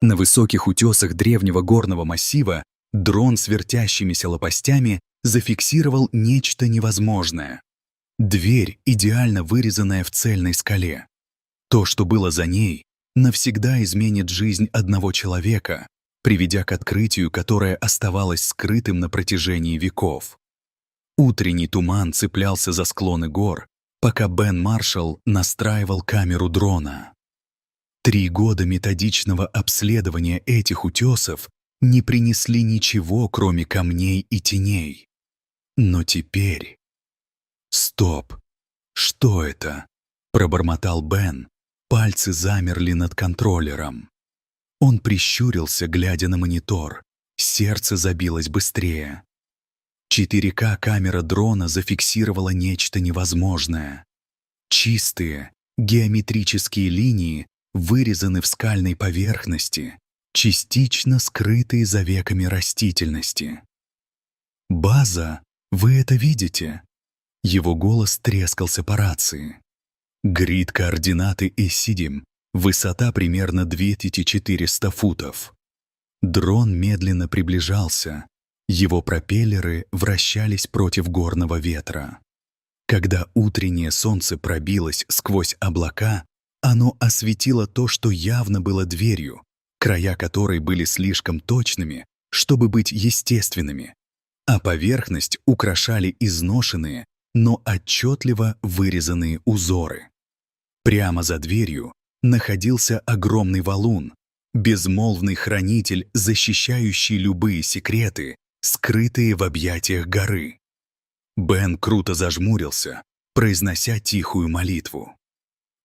На высоких утесах древнего горного массива дрон с вертящимися лопастями зафиксировал нечто невозможное. Дверь, идеально вырезанная в цельной скале. То, что было за ней, навсегда изменит жизнь одного человека, приведя к открытию, которое оставалось скрытым на протяжении веков. Утренний туман цеплялся за склоны гор, пока Бен Маршалл настраивал камеру дрона. 3 года методичного обследования этих утесов не принесли ничего, кроме камней и теней. Но теперь... «Стоп! Что это?» — пробормотал Бен. Пальцы замерли над контроллером. Он прищурился, глядя на монитор. Сердце забилось быстрее. 4К камера дрона зафиксировала нечто невозможное. Чистые, геометрические линии вырезаны в скальной поверхности, частично скрытые за веками растительности. «База, вы это видите?» Его голос трескался по рации. Грид координаты Эссидим, высота примерно 2400 футов. Дрон медленно приближался. Его пропеллеры вращались против горного ветра. Когда утреннее солнце пробилось сквозь облака, оно осветило то, что явно было дверью, края которой были слишком точными, чтобы быть естественными, а поверхность украшали изношенные, но отчетливо вырезанные узоры. Прямо за дверью находился огромный валун, безмолвный хранитель, защищающий любые секреты, скрытые в объятиях горы. Бен круто зажмурился, произнося тихую молитву.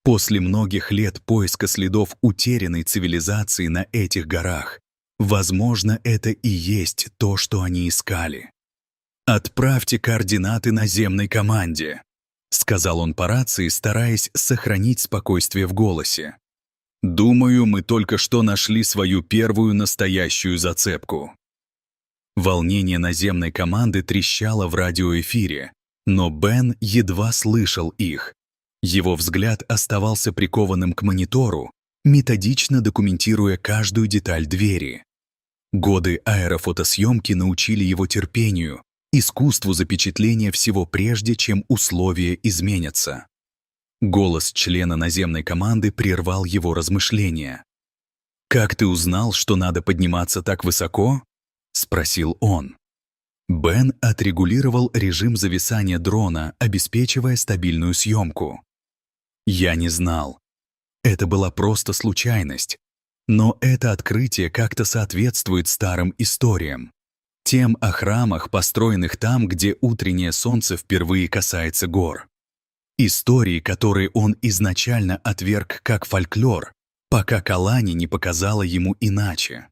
После многих лет поиска следов утерянной цивилизации на этих горах, возможно, это и есть то, что они искали. «Отправьте координаты наземной команде», — сказал он по рации, стараясь сохранить спокойствие в голосе. «Думаю, мы только что нашли свою первую настоящую зацепку». Волнение наземной команды трещало в радиоэфире, но Бен едва слышал их. Его взгляд оставался прикованным к монитору, методично документируя каждую деталь двери. Годы аэрофотосъемки научили его терпению, искусству запечатления всего прежде, чем условия изменятся. Голос члена наземной команды прервал его размышления. «Как ты узнал, что надо подниматься так высоко?» — спросил он. Бен отрегулировал режим зависания дрона, обеспечивая стабильную съемку. «Я не знал. Это была просто случайность. Но это открытие как-то соответствует старым историям. Тем о храмах, построенных там, где утреннее солнце впервые касается гор. Истории, которые он изначально отверг как фольклор, пока Калани не показала ему иначе.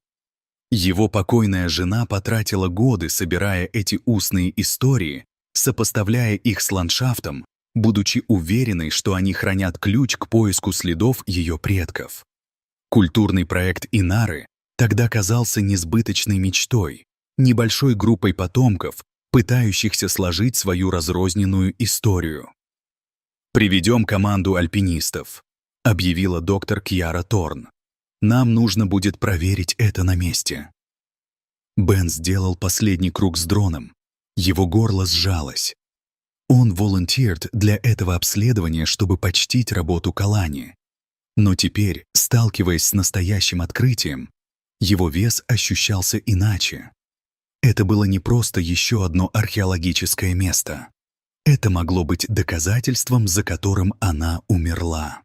Его покойная жена потратила годы, собирая эти устные истории, сопоставляя их с ландшафтом, будучи уверенной, что они хранят ключ к поиску следов ее предков. Культурный проект Инары тогда казался несбыточной мечтой, небольшой группой потомков, пытающихся сложить свою разрозненную историю. «Приведем команду альпинистов», — объявила доктор Кьяра Торн. «Нам нужно будет проверить это на месте». Бен сделал последний круг с дроном. Его горло сжалось. Он волонтировал для этого обследования, чтобы почтить работу Калани. Но теперь, сталкиваясь с настоящим открытием, его вес ощущался иначе. Это было не просто еще одно археологическое место. Это могло быть доказательством, за которым она умерла.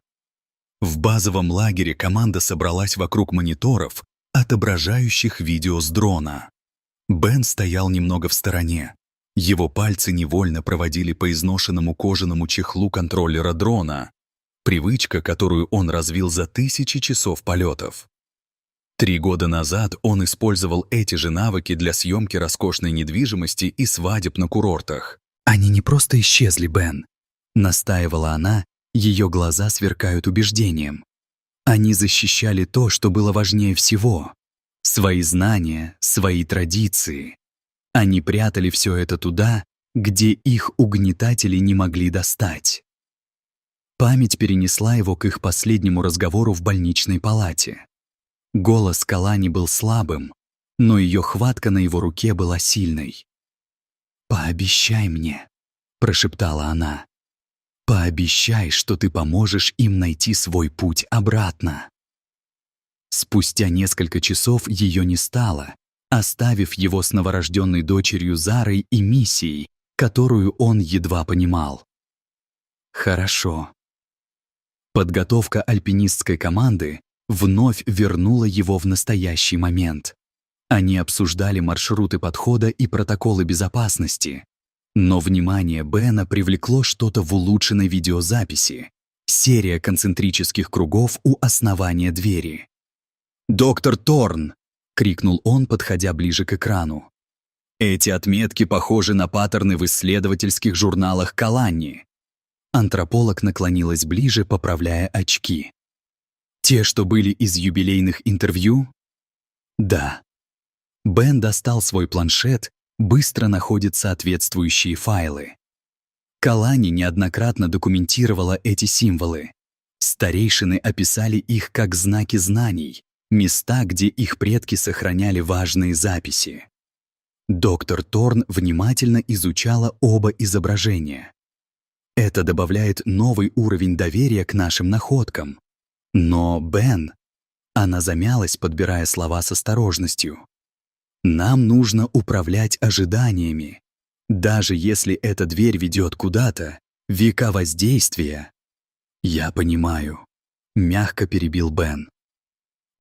В базовом лагере команда собралась вокруг мониторов, отображающих видео с дрона. Бен стоял немного в стороне. Его пальцы невольно проводили по изношенному кожаному чехлу контроллера дрона, привычка, которую он развил за тысячи часов полетов. 3 года назад он использовал эти же навыки для съемки роскошной недвижимости и свадеб на курортах. «Они не просто исчезли, Бен», — настаивала она, ее глаза сверкают убеждением. «Они защищали то, что было важнее всего. Свои знания, свои традиции. Они прятали все это туда, где их угнетатели не могли достать». Память перенесла его к их последнему разговору в больничной палате. Голос Калани был слабым, но ее хватка на его руке была сильной. «Пообещай мне», — прошептала она. «Пообещай, что ты поможешь им найти свой путь обратно». Спустя несколько часов ее не стало, оставив его с новорожденной дочерью Зарой и миссией, которую он едва понимал. Хорошо. Подготовка альпинистской команды вновь вернула его в настоящий момент. Они обсуждали маршруты подхода и протоколы безопасности. Но внимание Бена привлекло что-то в улучшенной видеозаписи. Серия концентрических кругов у основания двери. «Доктор Торн!» — крикнул он, подходя ближе к экрану. «Эти отметки похожи на паттерны в исследовательских журналах Калани». Антрополог наклонилась ближе, поправляя очки. «Те, что были из юбилейных интервью?» «Да». Бен достал свой планшет, быстро находит соответствующие файлы. Калани неоднократно документировала эти символы. Старейшины описали их как знаки знаний, места, где их предки сохраняли важные записи. Доктор Торн внимательно изучала оба изображения. Это добавляет новый уровень доверия к нашим находкам. Но, Бен, она замялась, подбирая слова с осторожностью. Нам нужно управлять ожиданиями. Даже если эта дверь ведет куда-то, века воздействия. Я понимаю, мягко перебил Бен.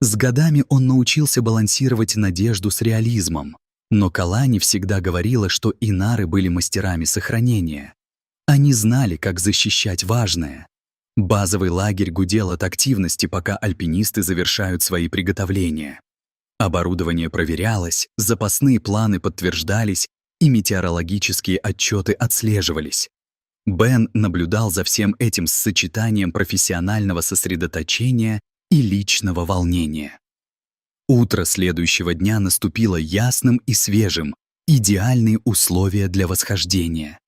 С годами он научился балансировать надежду с реализмом, но Калани всегда говорила, что инары были мастерами сохранения. Они знали, как защищать важное. Базовый лагерь гудел от активности, пока альпинисты завершают свои приготовления. Оборудование проверялось, запасные планы подтверждались, и метеорологические отчеты отслеживались. Бен наблюдал за всем этим с сочетанием профессионального сосредоточения и личного волнения. Утро следующего дня наступило ясным и свежим, идеальные условия для восхождения.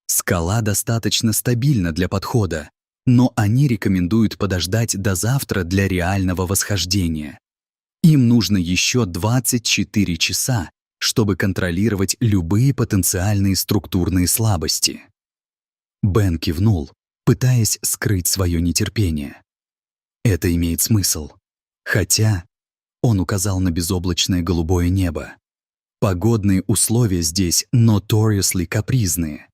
Скала достаточно стабильна для подхода, но они рекомендуют подождать до завтра для реального восхождения. Им нужно еще 24 часа, чтобы контролировать любые потенциальные структурные слабости. Бен кивнул, пытаясь скрыть свое нетерпение. Это имеет смысл. Хотя он указал на безоблачное голубое небо. Погодные условия здесь notoriously капризные.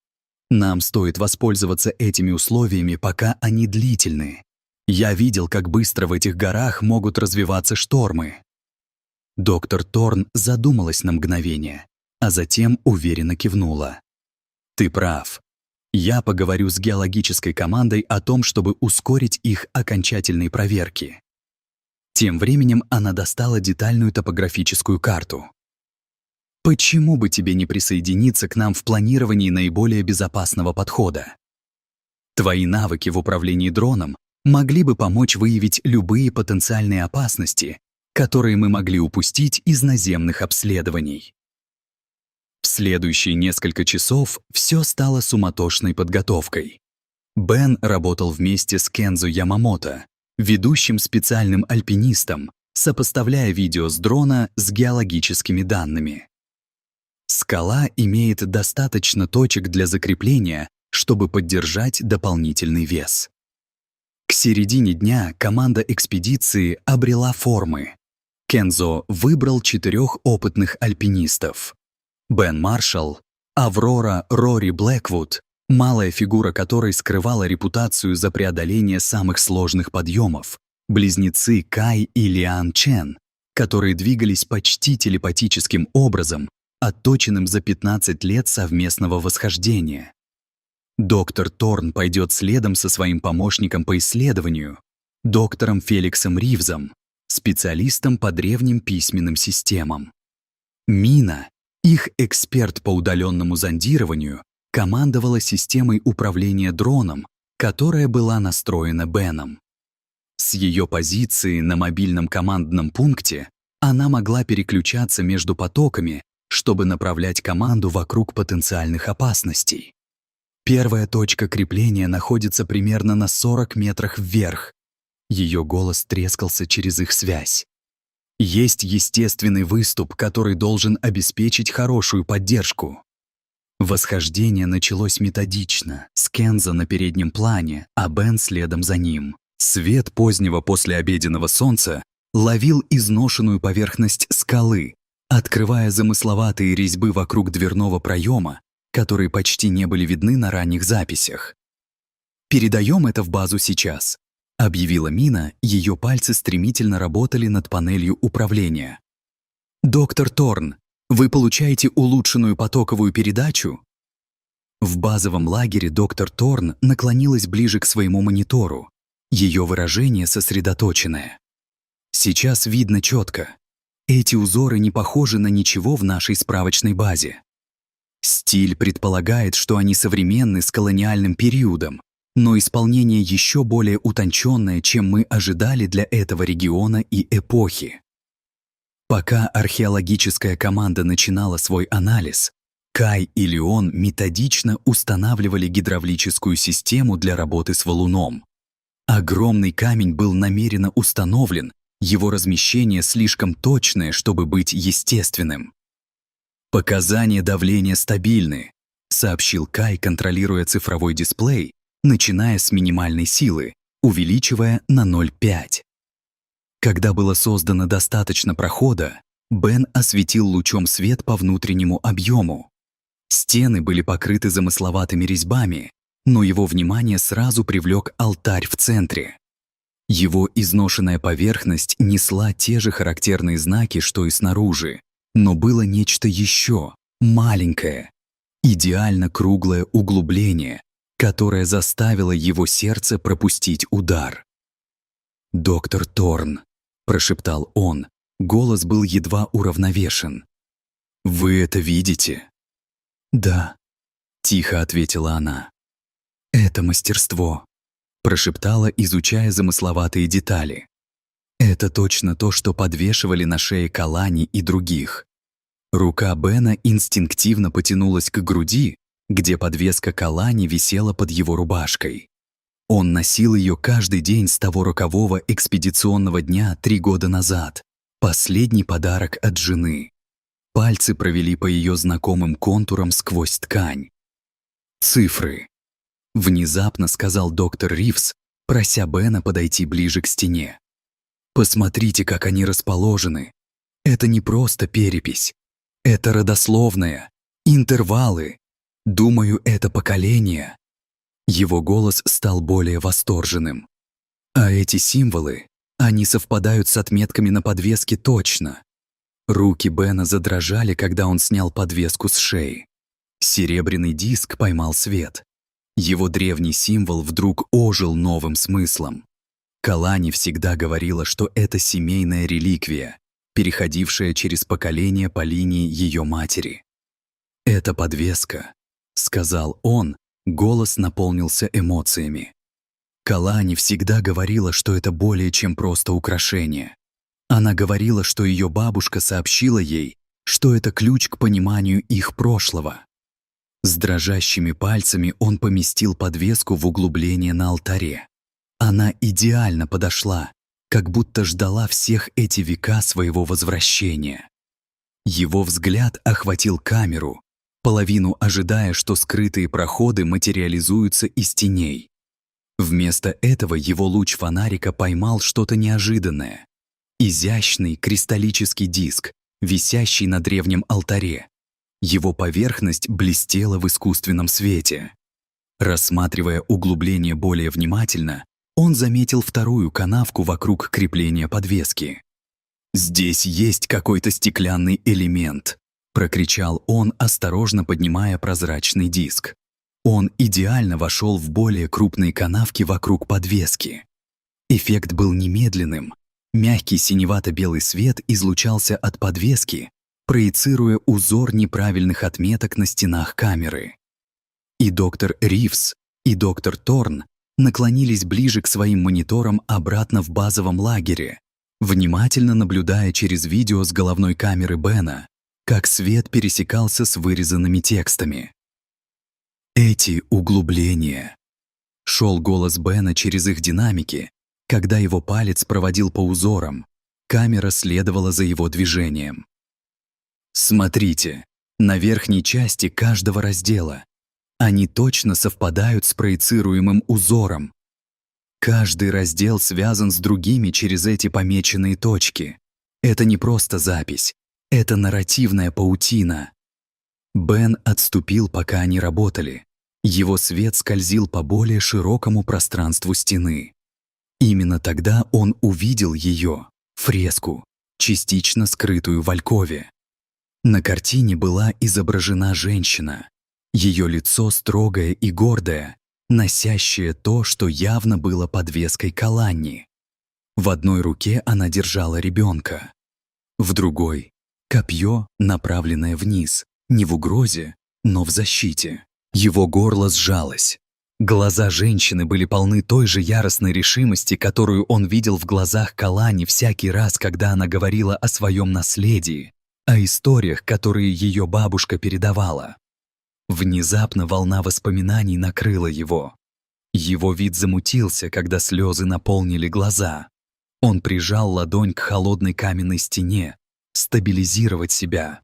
Нам стоит воспользоваться этими условиями, пока они длительны. Я видел, как быстро в этих горах могут развиваться штормы. Доктор Торн задумалась на мгновение, а затем уверенно кивнула. Ты прав. Я поговорю с геологической командой о том, чтобы ускорить их окончательные проверки. Тем временем она достала детальную топографическую карту. Почему бы тебе не присоединиться к нам в планировании наиболее безопасного подхода? Твои навыки в управлении дроном могли бы помочь выявить любые потенциальные опасности, которые мы могли упустить из наземных обследований. В следующие несколько часов все стало суматошной подготовкой. Бен работал вместе с Кензо Ямамото, ведущим специальным альпинистом, сопоставляя видео с дрона с геологическими данными. Скала имеет достаточно точек для закрепления, чтобы поддержать дополнительный вес. К середине дня команда экспедиции обрела формы. Кензо выбрал 4 опытных альпинистов. Бен Маршалл, Аврора Рори Блэквуд, малая фигура которой скрывала репутацию за преодоление самых сложных подъемов, близнецы Кай и Лиан Чен, которые двигались почти телепатическим образом, отточенным за 15 лет совместного восхождения. Доктор Торн пойдет следом со своим помощником по исследованию, доктором Феликсом Ривзом, специалистом по древним письменным системам. Мина, их эксперт по удаленному зондированию, командовала системой управления дроном, которая была настроена Беном. С ее позиции на мобильном командном пункте она могла переключаться между потоками, чтобы направлять команду вокруг потенциальных опасностей. Первая точка крепления находится примерно на 40 метрах вверх. Ее голос трескался через их связь. Есть естественный выступ, который должен обеспечить хорошую поддержку. Восхождение началось методично, с Кенза на переднем плане, а Бен следом за ним. Свет позднего послеобеденного солнца ловил изношенную поверхность скалы, открывая замысловатые резьбы вокруг дверного проема, которые почти не были видны на ранних записях. «Передаем это в базу сейчас», — объявила Мина, ее пальцы стремительно работали над панелью управления. «Доктор Торн, вы получаете улучшенную потоковую передачу?» В базовом лагере доктор Торн наклонилась ближе к своему монитору. Ее выражение сосредоточенное. Сейчас видно четко. Эти узоры не похожи на ничего в нашей справочной базе. Стиль предполагает, что они современны с колониальным периодом, но исполнение еще более утонченное, чем мы ожидали для этого региона и эпохи. Пока археологическая команда начинала свой анализ, Кай и Леон методично устанавливали гидравлическую систему для работы с валуном. Огромный камень был намеренно установлен, его размещение слишком точное, чтобы быть естественным. «Показания давления стабильны», — сообщил Кай, контролируя цифровой дисплей, начиная с минимальной силы, увеличивая на 0,5. Когда было создано достаточно прохода, Бен осветил лучом свет по внутреннему объему. Стены были покрыты замысловатыми резьбами, но его внимание сразу привлек алтарь в центре. Его изношенная поверхность несла те же характерные знаки, что и снаружи, но было нечто еще, маленькое, идеально круглое углубление, которое заставило его сердце пропустить удар. «Доктор Торн», — прошептал он, голос был едва уравновешен. «Вы это видите?» «Да», — тихо ответила она. «Это мастерство», — прошептала, изучая замысловатые детали. «Это точно то, что подвешивали на шее Калани и других». Рука Бена инстинктивно потянулась к груди, где подвеска Калани висела под его рубашкой. Он носил ее каждый день с того рокового экспедиционного дня 3 года назад. Последний подарок от жены. Пальцы провели по ее знакомым контурам сквозь ткань. «Цифры», — внезапно сказал доктор Ривз, прося Бена подойти ближе к стене. «Посмотрите, как они расположены. Это не просто перепись. Это родословная, интервалы. Думаю, это поколение». Его голос стал более восторженным. «А эти символы, они совпадают с отметками на подвеске точно». Руки Бена задрожали, когда он снял подвеску с шеи. Серебряный диск поймал свет. Его древний символ вдруг ожил новым смыслом. Калани всегда говорила, что это семейная реликвия, переходившая через поколения по линии ее матери. «Это подвеска», — сказал он, голос наполнился эмоциями. Калани всегда говорила, что это более чем просто украшение. Она говорила, что ее бабушка сообщила ей, что это ключ к пониманию их прошлого. С дрожащими пальцами он поместил подвеску в углубление на алтаре. Она идеально подошла, как будто ждала всех эти века своего возвращения. Его взгляд охватил камеру, половину ожидая, что скрытые проходы материализуются из теней. Вместо этого его луч фонарика поймал что-то неожиданное. Изящный кристаллический диск, висящий на древнем алтаре. Его поверхность блестела в искусственном свете. Рассматривая углубление более внимательно, он заметил вторую канавку вокруг крепления подвески. «Здесь есть какой-то стеклянный элемент», — прокричал он, осторожно поднимая прозрачный диск. Он идеально вошел в более крупные канавки вокруг подвески. Эффект был немедленным. Мягкий синевато-белый свет излучался от подвески, проецируя узор неправильных отметок на стенах камеры. И доктор Ривз, и доктор Торн наклонились ближе к своим мониторам обратно в базовом лагере, внимательно наблюдая через видео с головной камеры Бена, как свет пересекался с вырезанными текстами. «Эти углубления», — шел голос Бена через их динамики, когда его палец проводил по узорам. Камера следовала за его движением. Смотрите, на верхней части каждого раздела. Они точно совпадают с проецируемым узором. Каждый раздел связан с другими через эти помеченные точки. Это не просто запись, это нарративная паутина. Бен отступил, пока они работали. Его свет скользил по более широкому пространству стены. Именно тогда он увидел ее, фреску, частично скрытую в алькове. На картине была изображена женщина. Ее лицо строгое и гордое, носящее то, что явно было подвеской к Аланни. В одной руке она держала ребенка, в другой — копье, направленное вниз, не в угрозе, но в защите. Его горло сжалось. Глаза женщины были полны той же яростной решимости, которую он видел в глазах Калани всякий раз, когда она говорила о своем наследии, о историях, которые ее бабушка передавала. Внезапно волна воспоминаний накрыла его. Его вид замутился, когда слезы наполнили глаза. Он прижал ладонь к холодной каменной стене, стабилизировать себя.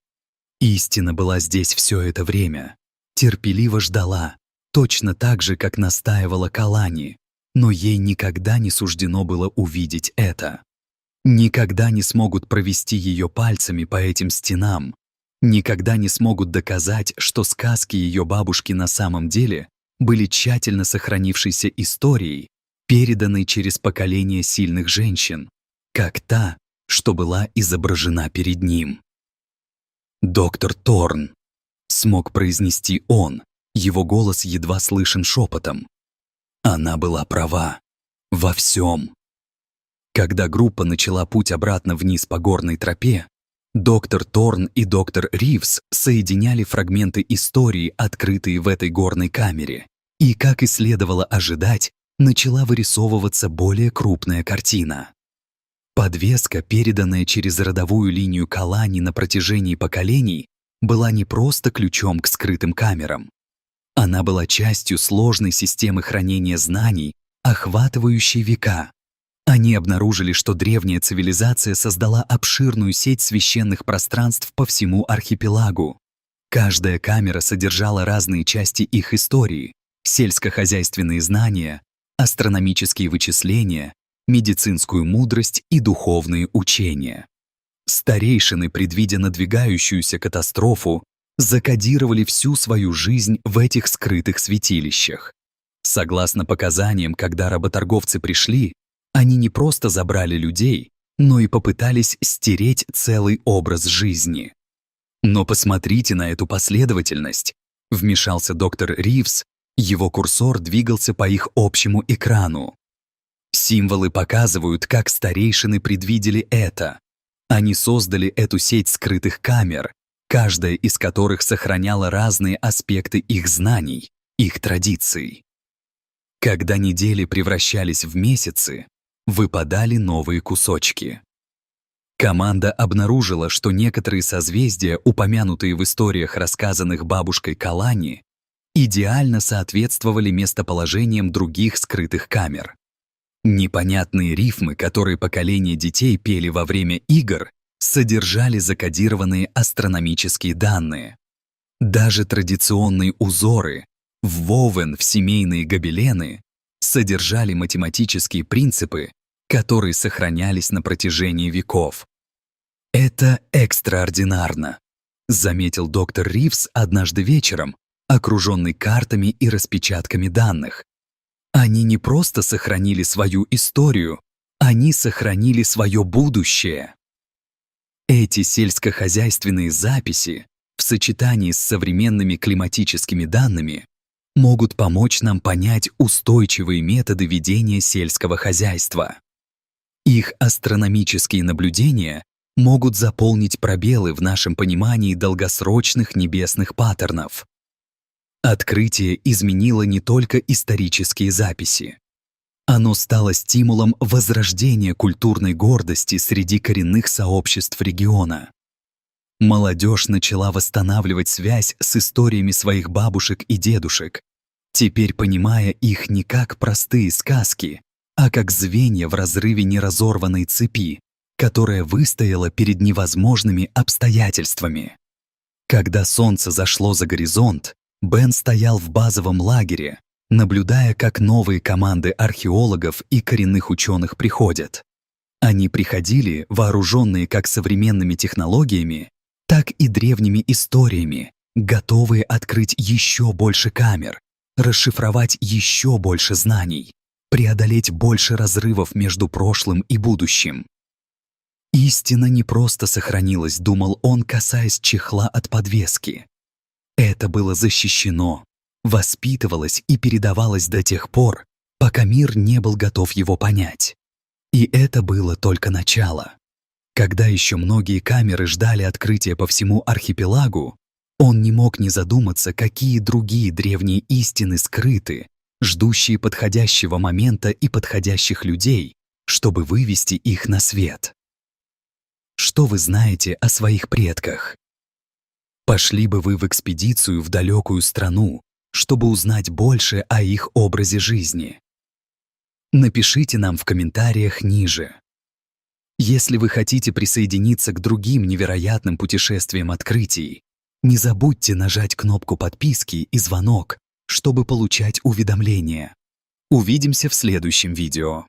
Истина была здесь все это время. Терпеливо ждала, точно так же, как настаивала Калани, но ей никогда не суждено было увидеть это. Никогда не смогут провести ее пальцами по этим стенам, никогда не смогут доказать, что сказки ее бабушки на самом деле были тщательно сохранившейся историей, переданной через поколения сильных женщин, как та, что была изображена перед ним. «Доктор Торн», — смог произнести он, его голос едва слышен шепотом. Она была права. Во всем. Когда группа начала путь обратно вниз по горной тропе, доктор Торн и доктор Ривз соединяли фрагменты истории, открытые в этой горной камере, и, как и следовало ожидать, начала вырисовываться более крупная картина. Подвеска, переданная через родовую линию Калани на протяжении поколений, была не просто ключом к скрытым камерам. Она была частью сложной системы хранения знаний, охватывающей века. Они обнаружили, что древняя цивилизация создала обширную сеть священных пространств по всему архипелагу. Каждая камера содержала разные части их истории: сельскохозяйственные знания, астрономические вычисления, медицинскую мудрость и духовные учения. Старейшины, предвидя надвигающуюся катастрофу, закодировали всю свою жизнь в этих скрытых святилищах. Согласно показаниям, когда работорговцы пришли, они не просто забрали людей, но и попытались стереть целый образ жизни. Но посмотрите на эту последовательность. Вмешался доктор Ривз, его курсор двигался по их общему экрану. Символы показывают, как старейшины предвидели это. Они создали эту сеть скрытых камер, каждая из которых сохраняла разные аспекты их знаний, их традиций. Когда недели превращались в месяцы, выпадали новые кусочки. Команда обнаружила, что некоторые созвездия, упомянутые в историях, рассказанных бабушкой Калани, идеально соответствовали местоположениям других скрытых камер. Непонятные рифмы, которые поколения детей пели во время игр, содержали закодированные астрономические данные. Даже традиционные узоры, ввовен в семейные гобелены, содержали математические принципы, которые сохранялись на протяжении веков. «Это экстраординарно», — заметил доктор Ривз однажды вечером, окруженный картами и распечатками данных. Они не просто сохранили свою историю, они сохранили свое будущее. Эти сельскохозяйственные записи в сочетании с современными климатическими данными могут помочь нам понять устойчивые методы ведения сельского хозяйства. Их астрономические наблюдения могут заполнить пробелы в нашем понимании долгосрочных небесных паттернов. Открытие изменило не только исторические записи. Оно стало стимулом возрождения культурной гордости среди коренных сообществ региона. Молодежь начала восстанавливать связь с историями своих бабушек и дедушек, теперь понимая их не как простые сказки, а как звенья в разрыве неразорванной цепи, которое выстояло перед невозможными обстоятельствами. Когда солнце зашло за горизонт, Бен стоял в базовом лагере, наблюдая, как новые команды археологов и коренных ученых приходят. Они приходили, вооруженные как современными технологиями, так и древними историями, готовые открыть еще больше камер, расшифровать еще больше знаний, преодолеть больше разрывов между прошлым и будущим. Истина не просто сохранилась, думал он, касаясь чехла от подвески. Это было защищено, воспитывалось и передавалось до тех пор, пока мир не был готов его понять. И это было только начало. Когда еще многие камеры ждали открытия по всему архипелагу, он не мог не задуматься, какие другие древние истины скрыты, ждущие подходящего момента и подходящих людей, чтобы вывести их на свет. Что вы знаете о своих предках? Пошли бы вы в экспедицию в далекую страну, чтобы узнать больше о их образе жизни? Напишите нам в комментариях ниже. Если вы хотите присоединиться к другим невероятным путешествиям открытий, не забудьте нажать кнопку подписки и звонок, чтобы получать уведомления. Увидимся в следующем видео.